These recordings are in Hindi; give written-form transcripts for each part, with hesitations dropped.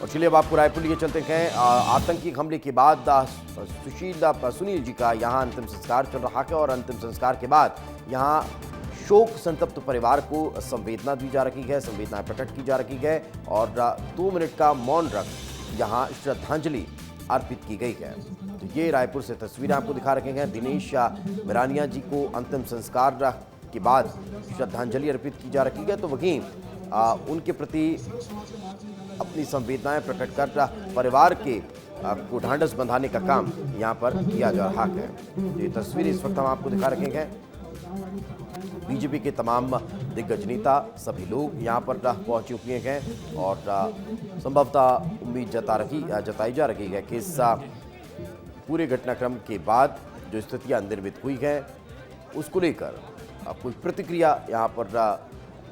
और चलिए अब आपको रायपुर लिए चलते हैं। आतंकी हमले के बाद सुनील जी का यहाँ अंतिम संस्कार चल रहा है और अंतिम संस्कार के बाद यहाँ शोक संतप्त परिवार को संवेदना दी जा रही है, संवेदनाएं प्रकट की जा रही है और 2 मिनट का मौन रख यहाँ श्रद्धांजलि अर्पित की गई है। तो ये रायपुर से तस्वीरें आपको दिखा रहे हैं। दिनेश मिरानिया जी को अंतिम संस्कार के बाद श्रद्धांजलि अर्पित की जा रही है, तो वहीं उनके प्रति अपनी संवेदनाएं प्रकट कर परिवार के को ढांढस बंधाने का काम यहाँ पर किया जा रहा है। ये तस्वीर इस वक्त हम आपको दिखा रहे हैं। बीजेपी के तमाम दिग्गज नेता सभी लोग यहाँ पर पहुंच चुके हैं और संभवतः उम्मीद जताई जा रही है कि इस पूरे घटनाक्रम के बाद जो स्थितियाँ निर्मित हुई हैं उसको लेकर कोई प्रतिक्रिया यहाँ पर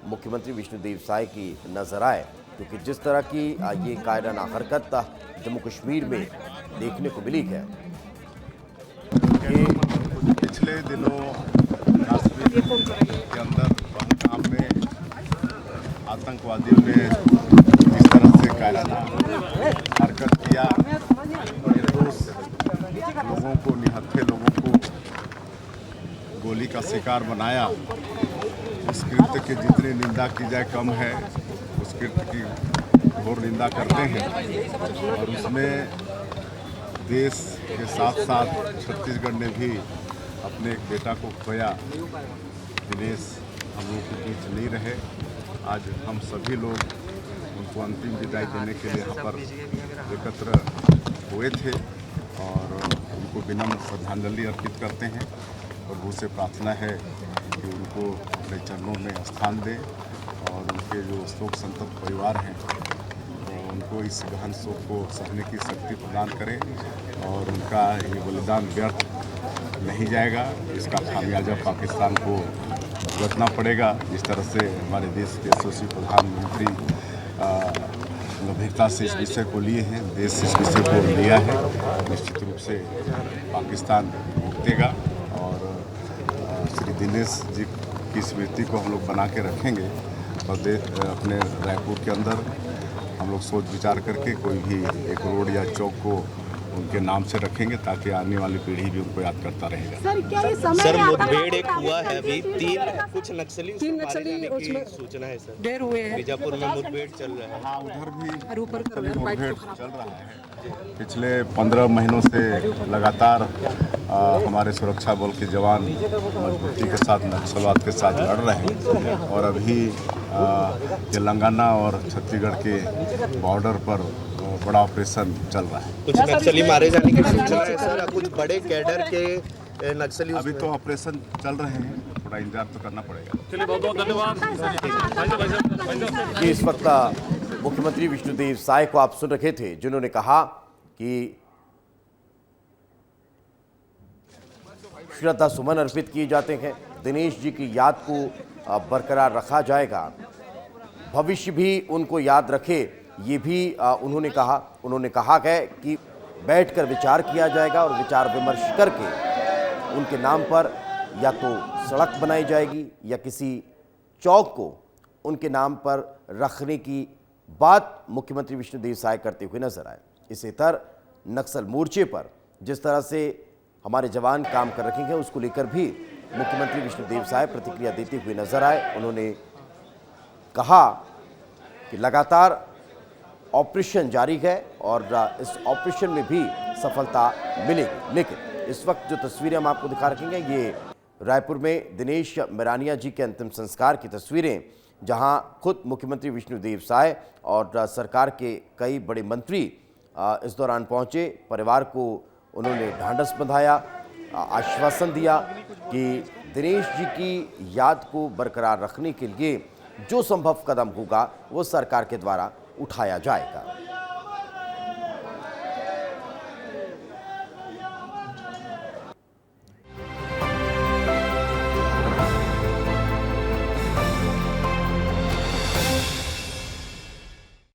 मुख्यमंत्री विष्णुदेव साय की नजर आए, क्योंकि जिस तरह की ये कायराना हरकत जम्मू कश्मीर में देखने को मिली है। पिछले दिनों के अंदर पहलगाम में आतंकवादियों ने इस तरह से कायराना हरकत किया, निर्दोष लोगों को, निहत्थे लोगों को गोली का शिकार बनाया। उस कृत्य की जितनी निंदा की जाए कम है। उस कृत्य की घोर निंदा करते हैं और उसमें देश के साथ साथ छत्तीसगढ़ ने भी अपने एक बेटा को खोया। दिनेश हम लोग के बीच नहीं रहे। आज हम सभी लोग उनको अंतिम विदाई देने के लिए यहाँ पर एकत्र हुए थे और उनको विनम्र श्रद्धांजलि अर्पित करते हैं। प्रभु से प्रार्थना है कि उनको अपने चरणों में स्थान दें और उनके जो शोक संतप्त परिवार हैं उनको इस गहन शोक को सहने की शक्ति प्रदान करें और उनका ये बलिदान व्यर्थ नहीं जाएगा। इसका खामियाजा पाकिस्तान को भुगतना पड़ेगा। जिस तरह से हमारे देश के यशस्वी प्रधानमंत्री गंभीरता से इस विषय को लिए हैं, देश इस विषय को लिया है, निश्चित रूप से पाकिस्तान भुगतेगा और श्री दिनेश जी की स्मृति को हम लोग बना के रखेंगे और अपने रायपुर के अंदर हम लोग सोच विचार करके कोई भी एक रोड या चौक को उनके नाम से रखेंगे ताकि आने वाली पीढ़ी भी उनको याद करता रहेगा। सर मुठभेड़ एक हुआ है, अभी तीन नक्सली की सूचना है सर, ढेर हुए हैं। बीजापुर में मुठभेड़ चल रहा है। हाँ, उधर भी मुठभेड़ चल रहा है। पिछले 15 महीनों से लगातार हमारे सुरक्षा बल के जवान मजबूती के साथ नक्सलवाद के साथ लड़ रहे हैं और अभी तेलंगाना और छत्तीसगढ़ के बॉर्डर पर बड़ा ऑपरेशन चल रहा है। कुछ नक्सली मारे जाने की सूचना है सर, कुछ बड़े कैडर के नक्सली अभी तो ऑपरेशन चल रहे हैं, थोड़ा इंतजार तो करना पड़ेगा। चलिए बहुत बहुत धन्यवाद। इस वक्त मुख्यमंत्री विष्णुदेव साय को आप सुन रहे थे, जिन्होंने कहा कि श्रद्धा सुमन अर्पित किए जाते हैं, दिनेश जी की याद को बरकरार रखा जाएगा, भविष्य भी उनको याद रखे, ये भी उन्होंने कहा है कि बैठकर विचार किया जाएगा और विचार विमर्श करके उनके नाम पर या तो सड़क बनाई जाएगी या किसी चौक को उनके नाम पर रखने की बात मुख्यमंत्री विष्णुदेव साय करते हुए नजर आए। इसी तरह नक्सल मोर्चे पर जिस तरह से हमारे जवान काम कर रखे हैं उसको लेकर भी मुख्यमंत्री विष्णुदेव साय प्रतिक्रिया देते हुए नजर आए। उन्होंने कहा कि लगातार ऑपरेशन जारी है और इस ऑपरेशन में भी सफलता मिलेगी। लेकिन इस वक्त जो तस्वीरें हम आपको दिखा रखेंगे ये रायपुर में दिनेश मिरानिया जी के अंतिम संस्कार की तस्वीरें, जहां खुद मुख्यमंत्री विष्णुदेव साय और सरकार के कई बड़े मंत्री इस दौरान पहुंचे। परिवार को उन्होंने ढांढस बंधाया, आश्वासन दिया कि दिनेश जी की याद को बरकरार रखने के लिए जो संभव कदम होगा वो सरकार के द्वारा उठाया जाएगा।